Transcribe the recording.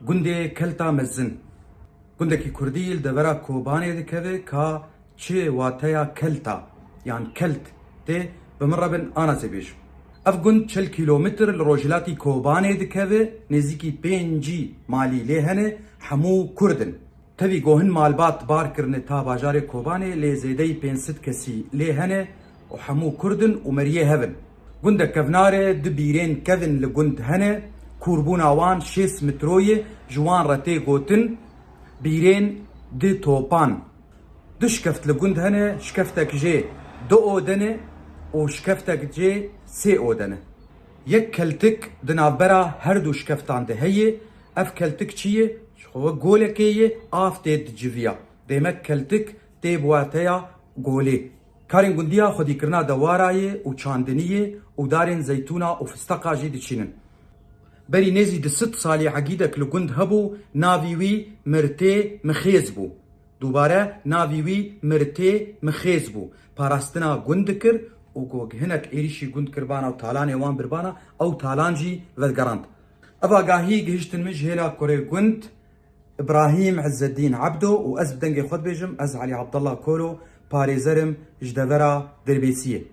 گنده کلتا مزن گنده کی کردیل دورا کوبانه دکوه که چه واتیا کلتا یعنی کلت ده بمربن آنا زبیش اف گند 40 کیلومتر لروجلاتی کوبانه دکوه نزیکی 5 مالی لیهنه همو کردن تبی گوهن مالبات بار کرنه تا باجار کوبانه لیزیده 500 کسی لیهنه و همو کردن و مریه هفن گند کفناره دبیرین کفن لگند هنه کوربون آوان 6 متروی جوان رته گوتن بیرین دی توپان دو شکفت لگند هنه شکفتک جه 2 اودنه و شکفتک جه 3 اودنه یک کلتک دنابرا هر دو شکفتان ده هیه اف کلتک چیه؟ شخوه گولکیه آف دید جویا دیمک کلتک دی بواتیا گوله کارین گندیا خودی کرنا دوارایه و چاندنیه و دارین زیتونا و فستقا جی دچینن بری نزی ده 6 سالی عقیدک لگند هبو ناویوی مرته مخیز بو دوباره ناویوی مرته مخیز بو پاراستنا گند کر و گوگ هنک ایریشی گند کربانا و تالان وان بربانا او تالان جی ودگراند افا گاهی گهشتن مجهلا کوری گند ابراهيم عز الدين عبدو و از بدنگي خود بيجم از علي عبد الله كولو باريزرم جدورا دربيسيه